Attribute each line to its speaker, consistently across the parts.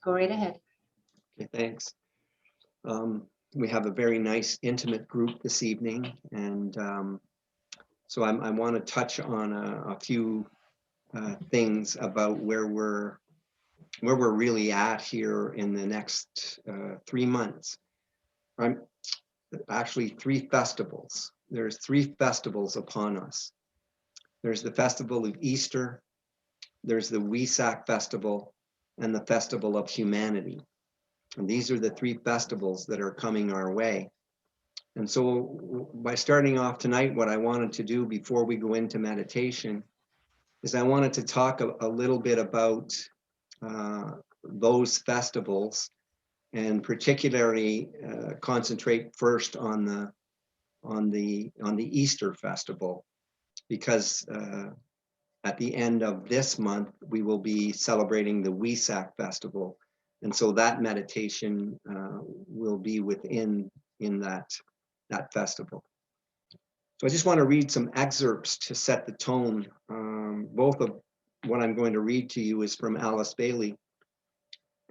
Speaker 1: Go right ahead.
Speaker 2: Okay, thanks. We have a very nice, intimate group this evening, and so I want to touch on a few things about where we're really at here in the next 3 months. I'm actually 3 festivals. There's 3 festivals upon us. There's the Festival of Easter, there's the Wesak Festival, and the Festival of Humanity. And these are the 3 festivals that are coming our way. And so by starting off tonight, what I wanted to do before we go into meditation is I wanted to talk a little bit about those festivals, and particularly concentrate first on the Easter festival, because at the end of this month we will be celebrating the Wesak festival, and so that meditation will be within that festival. So I just want to read some excerpts to set the tone. Both of what I'm going to read to you is from Alice Bailey,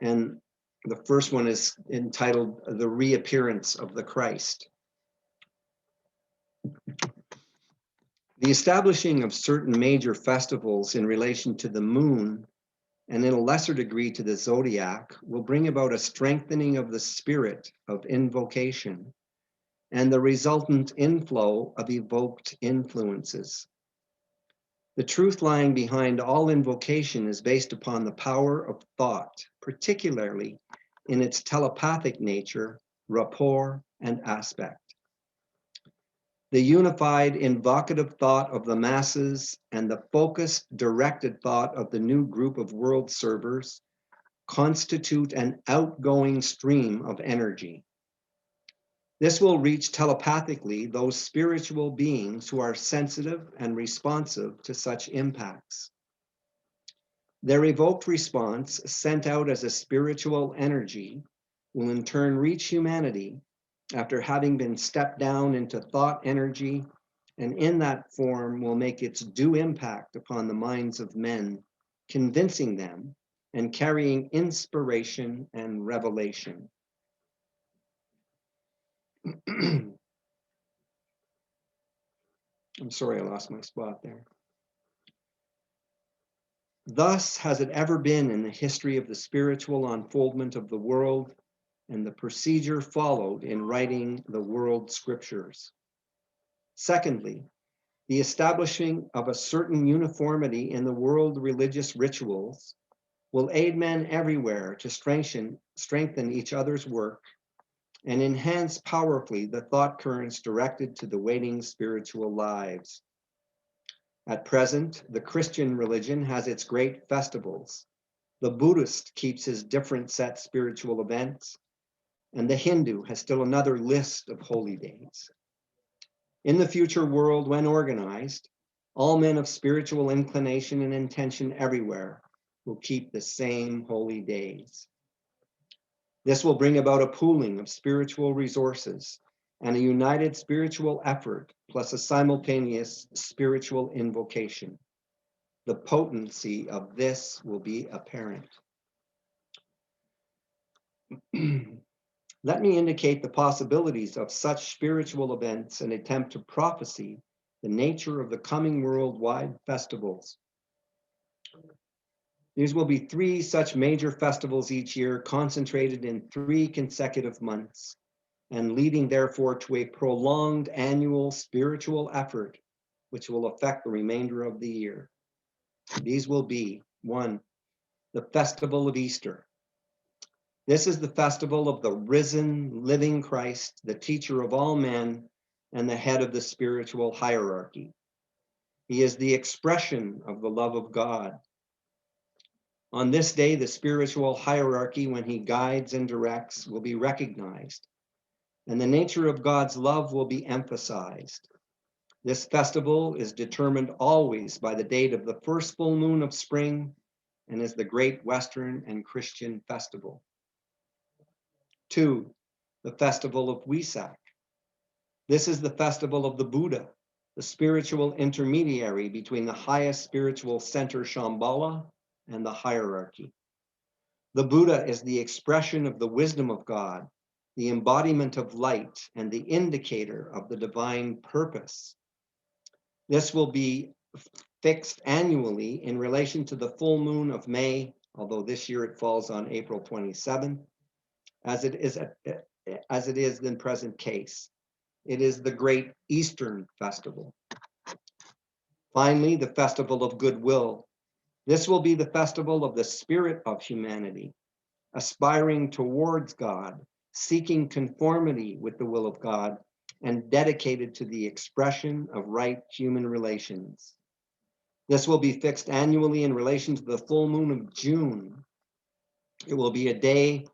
Speaker 2: and the first one is entitled "The Reappearance of the Christ." The establishing of certain major festivals in relation to the moon, and in a lesser degree to the zodiac, will bring about a strengthening of the spirit of invocation and the resultant inflow of evoked influences. The truth lying behind all invocation is based upon the power of thought, particularly in its telepathic nature, rapport, and aspect. The unified invocative thought of the masses and the focused, directed thought of the new group of world servers constitute an outgoing stream of energy. This will reach telepathically those spiritual beings who are sensitive and responsive to such impacts. Their evoked response, sent out as a spiritual energy, will in turn reach humanity after having been stepped down into thought energy, and in that form will make its due impact upon the minds of men, convincing them and carrying inspiration and revelation. I'm sorry, I lost my spot there. Thus has it ever been in the history of the spiritual unfoldment of the world, and the procedure followed in writing the world scriptures. Secondly, the establishing of a certain uniformity in the world religious rituals will aid men everywhere to strengthen each other's work and enhance powerfully the thought currents directed to the waiting spiritual lives. At present, the Christian religion has its great festivals. The Buddhist keeps his different set spiritual events, and the Hindu has still another list of holy days. In the future world, when organized, all men of spiritual inclination and intention everywhere will keep the same holy days. This will bring about a pooling of spiritual resources and a united spiritual effort, plus a simultaneous spiritual invocation. The potency of this will be apparent. Let me indicate the possibilities of such spiritual events and attempt to prophesy the nature of the coming worldwide festivals. These will be 3 such major festivals each year, concentrated in 3 consecutive months, and leading therefore to a prolonged annual spiritual effort, which will affect the remainder of the year. These will be: 1, the Festival of Easter. This is the festival of the risen, living Christ, the teacher of all men and the head of the spiritual hierarchy. He is the expression of the love of God. On this day, the spiritual hierarchy, when he guides and directs, will be recognized, and the nature of God's love will be emphasized. This festival is determined always by the date of the first full moon of spring and is the great Western and Christian festival. 2, the Festival of Wesak. This is the festival of the Buddha, the spiritual intermediary between the highest spiritual center, Shambhala, and the hierarchy. The Buddha is the expression of the wisdom of God, the embodiment of light, and the indicator of the divine purpose. This will be fixed annually in relation to the full moon of May, although this year it falls on April 27, as it is in present case. It is the Great Eastern Festival. Finally, the Festival of Goodwill. This will be the festival of the spirit of humanity, aspiring towards God, seeking conformity with the will of God, and dedicated to the expression of right human relations. This will be fixed annually in relation to the full moon of June. It will be a day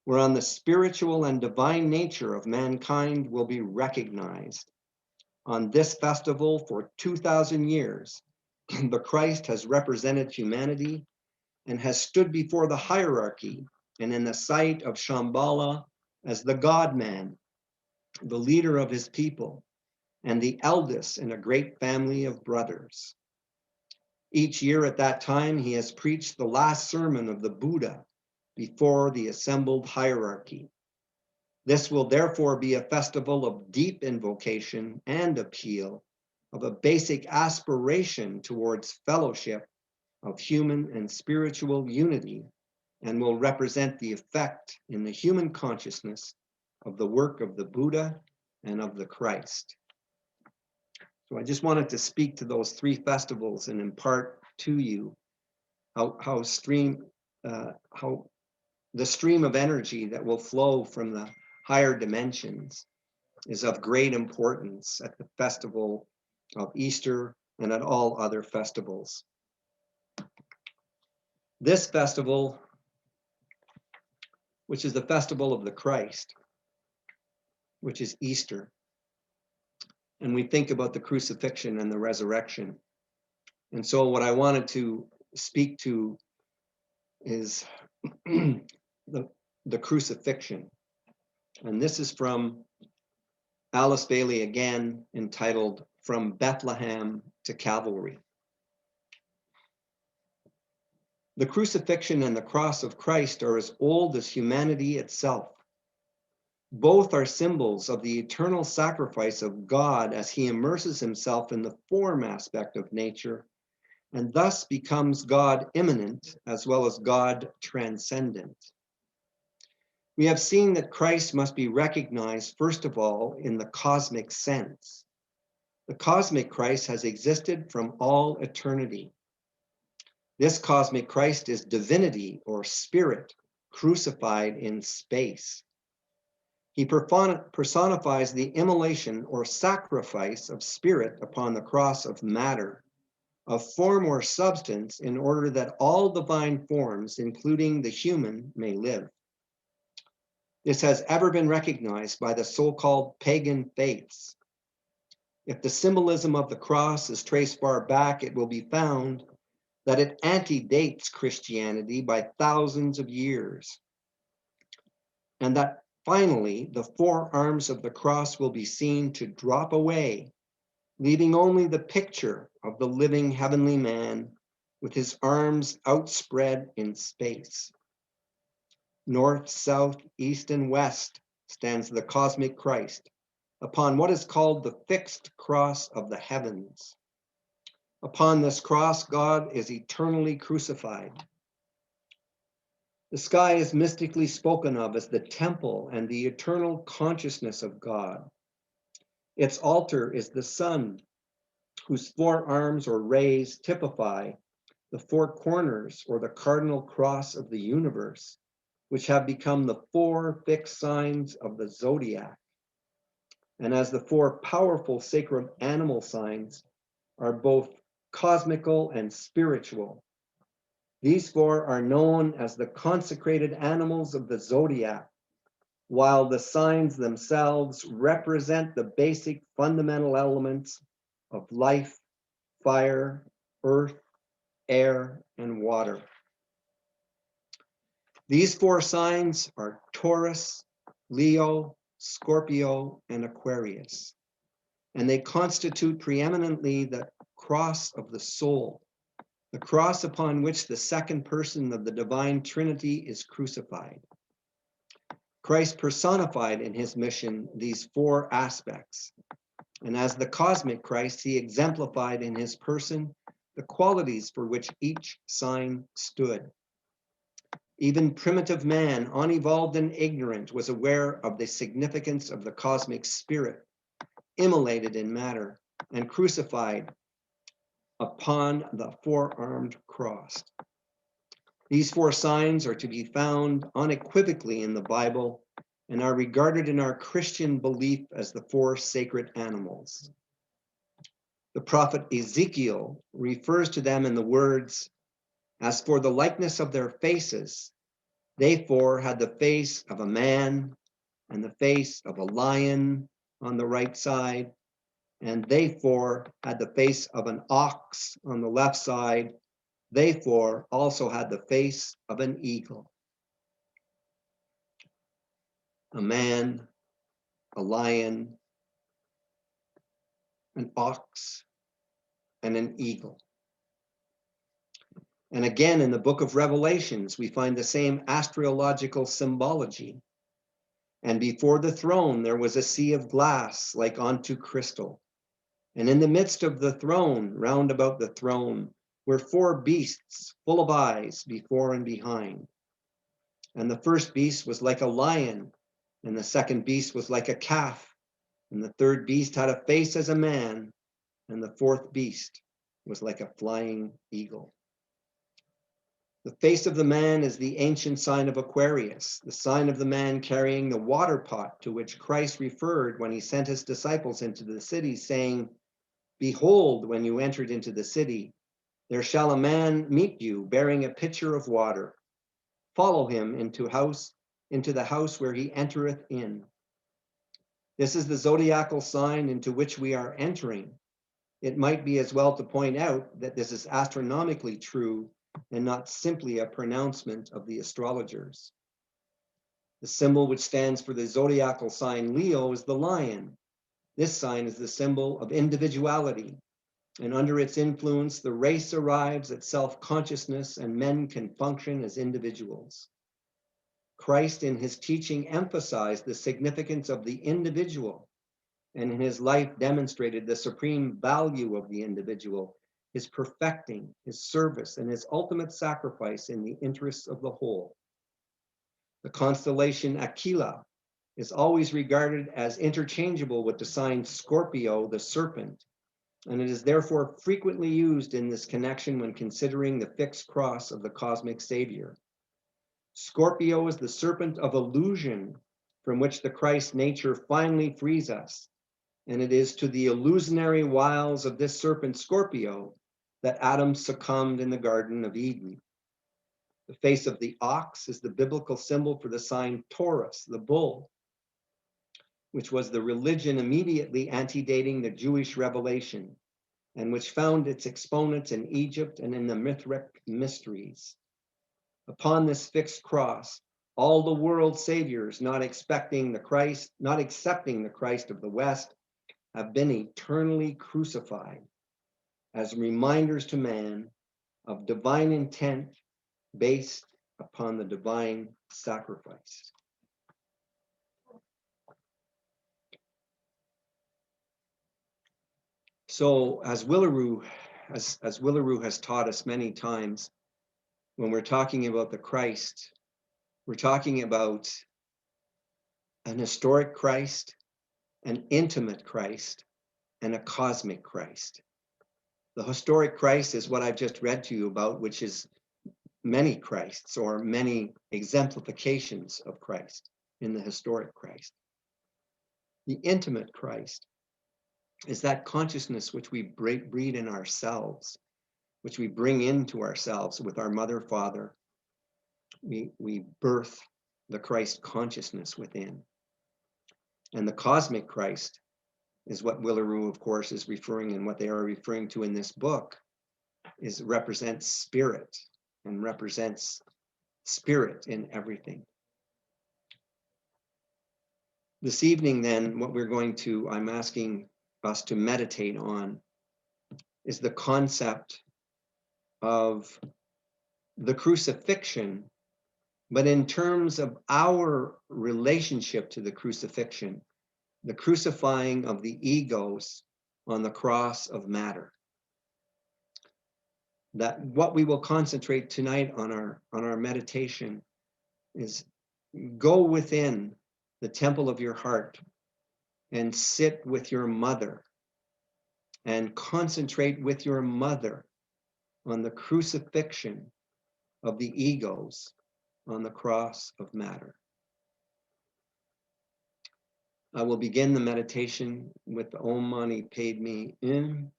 Speaker 2: whereon the spiritual and divine nature of mankind will be recognized. On this festival for 2,000 years, the Christ has represented humanity and has stood before the hierarchy and in the sight of Shambhala as the God-man, the leader of his people, and the eldest in a great family of brothers. Each year at that time, he has preached the last sermon of the Buddha before the assembled hierarchy. This will therefore be a festival of deep invocation and appeal, of a basic aspiration towards fellowship, of human and spiritual unity, and will represent the effect in the human consciousness of the work of the Buddha and of the Christ. So I just wanted to speak to those three festivals and impart to you how the stream of energy that will flow from the higher dimensions is of great importance at the festival of Easter and at all other festivals. This festival, which is the festival of the Christ, which is Easter, and we think about the crucifixion and the resurrection. And so what I wanted to speak to is the crucifixion. And this is from Alice Bailey again, entitled From Bethlehem to Calvary. The crucifixion and the cross of Christ are as old as humanity itself. Both are symbols of the eternal sacrifice of God as he immerses himself in the form aspect of nature and thus becomes God immanent as well as God transcendent. We have seen that Christ must be recognized, first of all, in the cosmic sense. The cosmic Christ has existed from all eternity. This cosmic Christ is divinity or spirit crucified in space. He personifies the immolation or sacrifice of spirit upon the cross of matter, of form or substance, in order that all divine forms, including the human, may live. This has ever been recognized by the so-called pagan faiths. If the symbolism of the cross is traced far back, it will be found that it antedates Christianity by thousands of years, and that finally the four arms of the cross will be seen to drop away, leaving only the picture of the living heavenly man with his arms outspread in space. North, south, east, and west stands the cosmic Christ upon what is called the fixed cross of the heavens. Upon this cross, God is eternally crucified. The sky is mystically spoken of as the temple and the eternal consciousness of God. Its altar is the sun, whose four arms or rays typify the four corners or the cardinal cross of the universe, which have become the four fixed signs of the zodiac. And as the four powerful sacred animal signs are both cosmical and spiritual, these four are known as the consecrated animals of the zodiac, while the signs themselves represent the basic fundamental elements of life, fire, earth, air, and water. These four signs are Taurus, Leo, Scorpio, and Aquarius, and they constitute preeminently the cross of the soul, the cross upon which the second person of the divine Trinity is crucified. Christ personified in his mission these four aspects, and as the cosmic Christ, he exemplified in his person the qualities for which each sign stood. Even primitive man, unevolved and ignorant, was aware of the significance of the cosmic spirit, immolated in matter and crucified upon the four-armed cross. These four signs are to be found unequivocally in the Bible and are regarded in our Christian belief as the four sacred animals. The prophet Ezekiel refers to them in the words, "As for the likeness of their faces, they four had the face of a man and the face of a lion on the right side, and they four had the face of an ox on the left side. They four also had the face of an eagle." A man, a lion, an ox, and an eagle. And again, in the book of Revelations, we find the same astrological symbology. "And before the throne there was a sea of glass like unto crystal. And in the midst of the throne, round about the throne, were four beasts full of eyes before and behind. And the first beast was like a lion, and the second beast was like a calf, and the third beast had a face as a man, and the fourth beast was like a flying eagle." The face of the man is the ancient sign of Aquarius, the sign of the man carrying the water pot to which Christ referred when he sent his disciples into the city, saying, "Behold, when you entered into the city, there shall a man meet you bearing a pitcher of water. Follow him into the house where he entereth in." This is the zodiacal sign into which we are entering. It might be as well to point out that this is astronomically true and not simply a pronouncement of the astrologers. The symbol which stands for the zodiacal sign Leo is the lion. This sign is the symbol of individuality, and under its influence, the race arrives at self-consciousness and men can function as individuals. Christ in his teaching emphasized the significance of the individual, and in his life demonstrated the supreme value of the individual, his perfecting, his service, and his ultimate sacrifice in the interests of the whole. The constellation Aquila is always regarded as interchangeable with the sign Scorpio, the serpent, and it is therefore frequently used in this connection when considering the fixed cross of the cosmic savior. Scorpio is the serpent of illusion from which the Christ nature finally frees us. And it is to the illusionary wiles of this serpent Scorpio that Adam succumbed in the Garden of Eden. The face of the ox is the biblical symbol for the sign Taurus, the bull, which was the religion immediately antedating the Jewish revelation, and which found its exponents in Egypt and in the Mithric mysteries. Upon this fixed cross, all the world saviors not accepting the Christ of the West have been eternally crucified as reminders to man of divine intent based upon the divine sacrifice. So as Willeroo has taught us many times, when we're talking about the Christ, we're talking about an historic Christ, an intimate Christ, and a cosmic Christ. The historic Christ is what I've just read to you about, which is many Christs or many exemplifications of Christ in the historic Christ. The intimate Christ is that consciousness which we breed in ourselves, which we bring into ourselves with our mother, father. We birth the Christ consciousness within. And the cosmic Christ is what Willeroo, of course, is referring, and what they are referring to in this book represents spirit and represents spirit in everything. This evening, then, what I'm asking us to meditate on is the concept of the crucifixion, but in terms of our relationship to the crucifixion, the crucifying of the egos on the cross of matter. That what we will concentrate tonight on our meditation is go within the temple of your heart and sit with your mother and concentrate with your mother on the crucifixion of the egos on the cross of matter. I will begin the meditation with the Om Mani Padme In,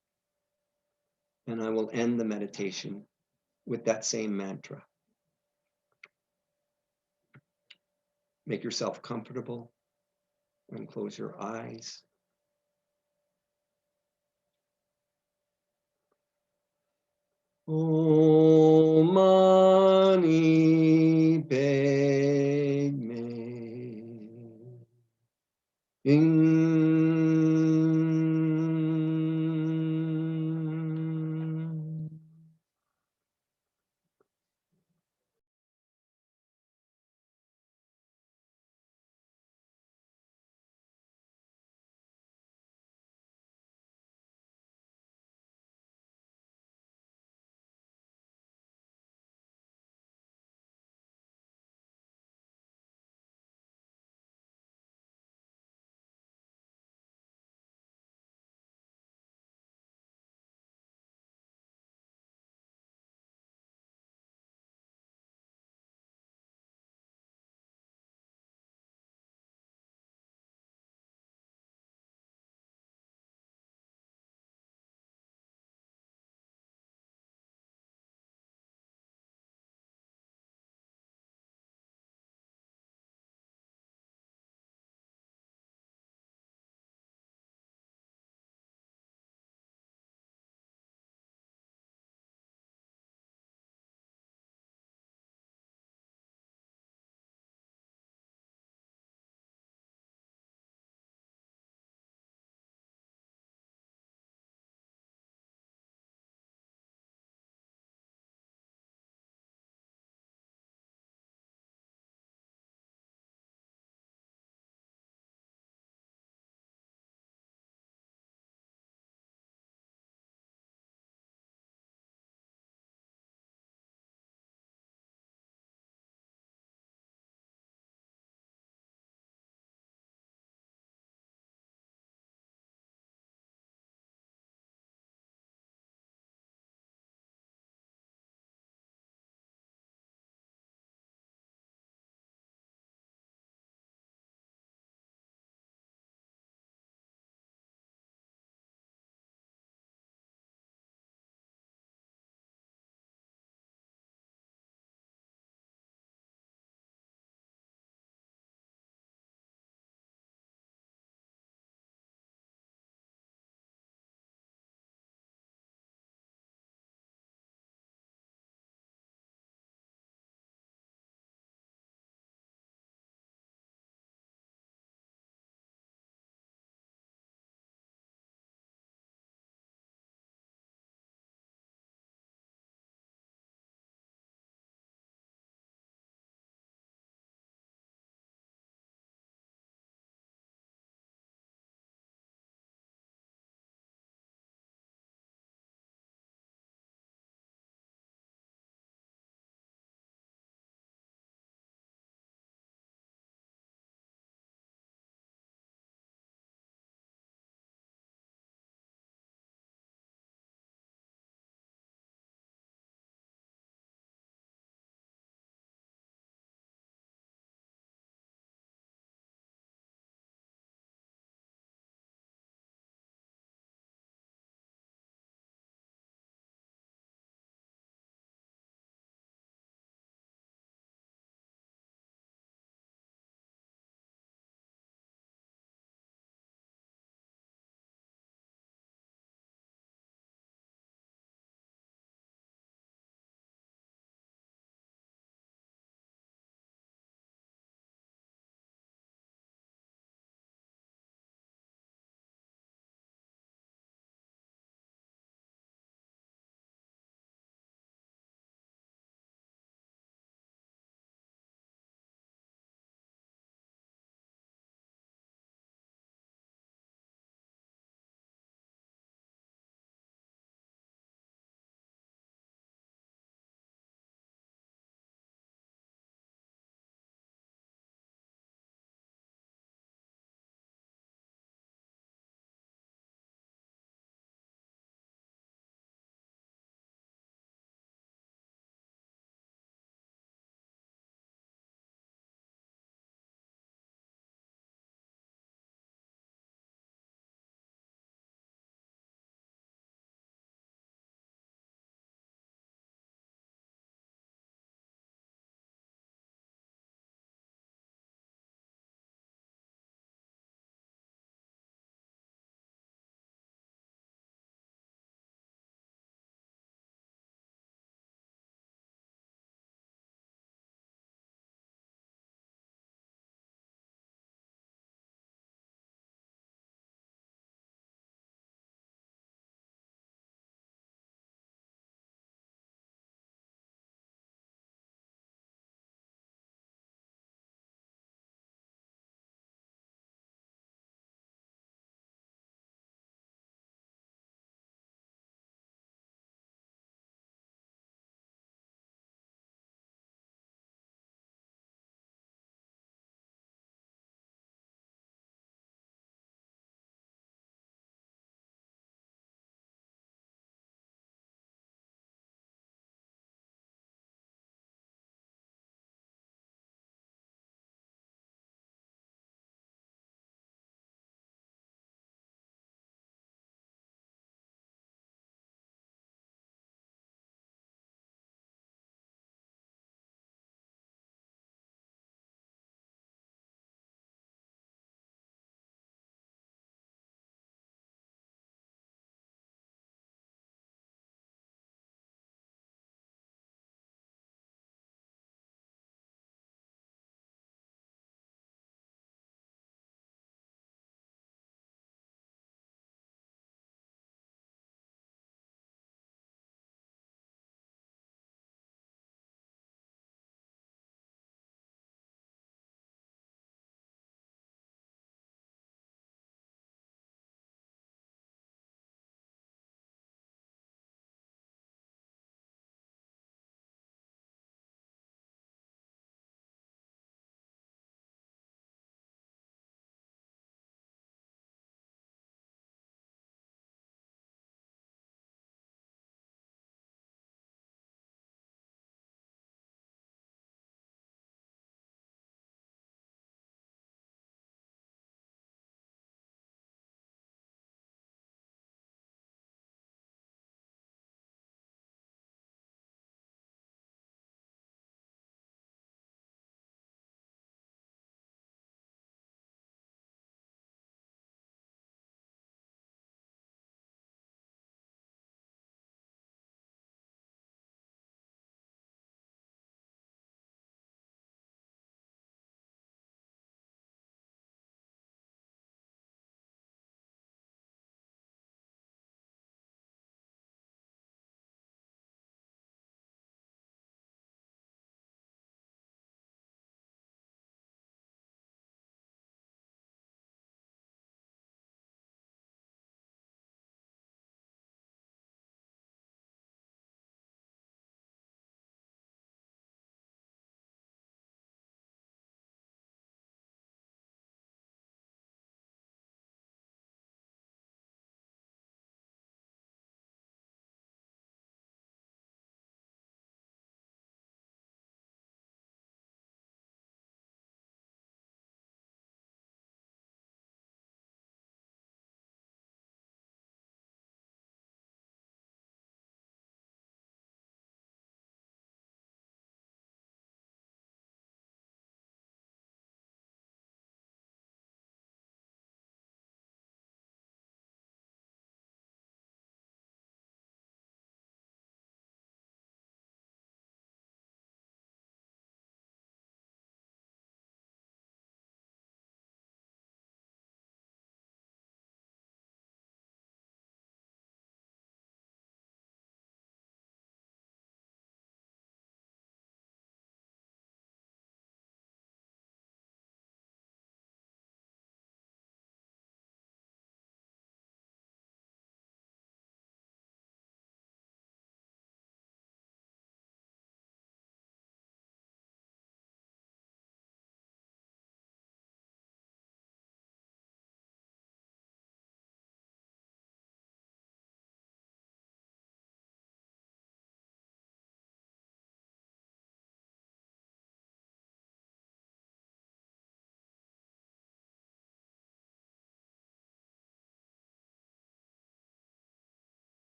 Speaker 2: and I will end the meditation with that same mantra. Make yourself comfortable and close your eyes. Om Mani Padme In.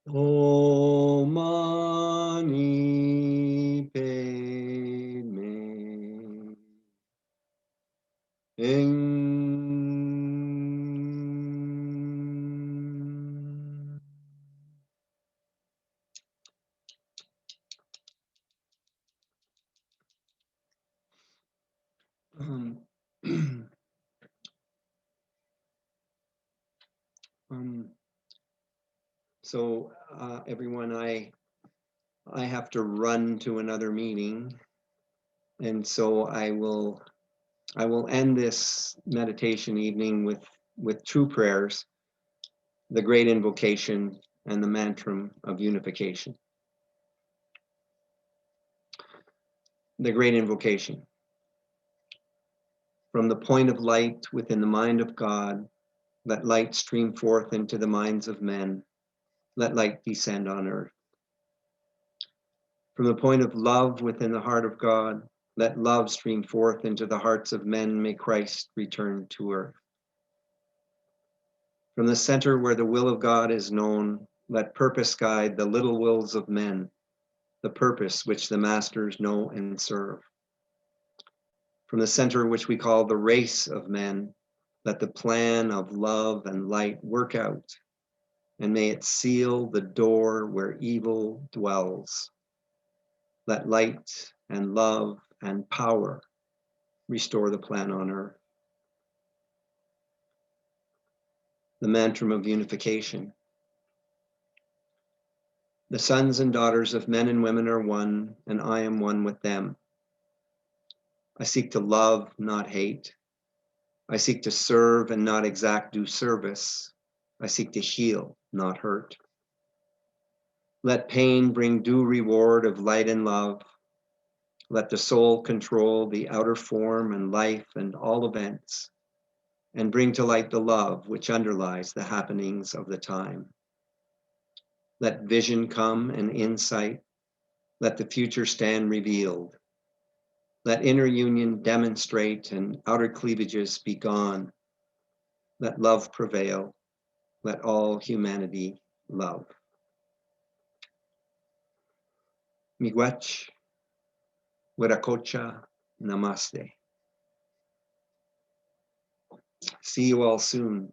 Speaker 2: Om Mani Padme Um, um, everyone, I have to run to another meeting, and so I will end this meditation evening with two prayers: the Great Invocation and the Mantra of Unification. The Great Invocation. From the point of light within the mind of God, let light stream forth into the minds of men. Let light descend on earth. From the point of love within the heart of God, let love stream forth into the hearts of men. May Christ return to earth. From the center where the will of God is known, let purpose guide the little wills of men, the purpose which the masters know and serve. From the center which we call the race of men, let the plan of love and light work out, and may it seal the door where evil dwells. Let light and love and power restore the plan on earth. The mantra of unification. The sons and daughters of men and women are one, and I am one with them. I seek to love, not hate. I seek to serve and not exact due service. I seek to heal, not hurt. Let pain bring due reward of light and love. Let the soul control the outer form and life and all events, and bring to light the love which underlies the happenings of the time. Let vision come and insight. Let the future stand revealed. Let inner union demonstrate and outer cleavages be gone. Let love prevail. Let all humanity love. Miigwech, Wiracocha, Namaste. See you all soon.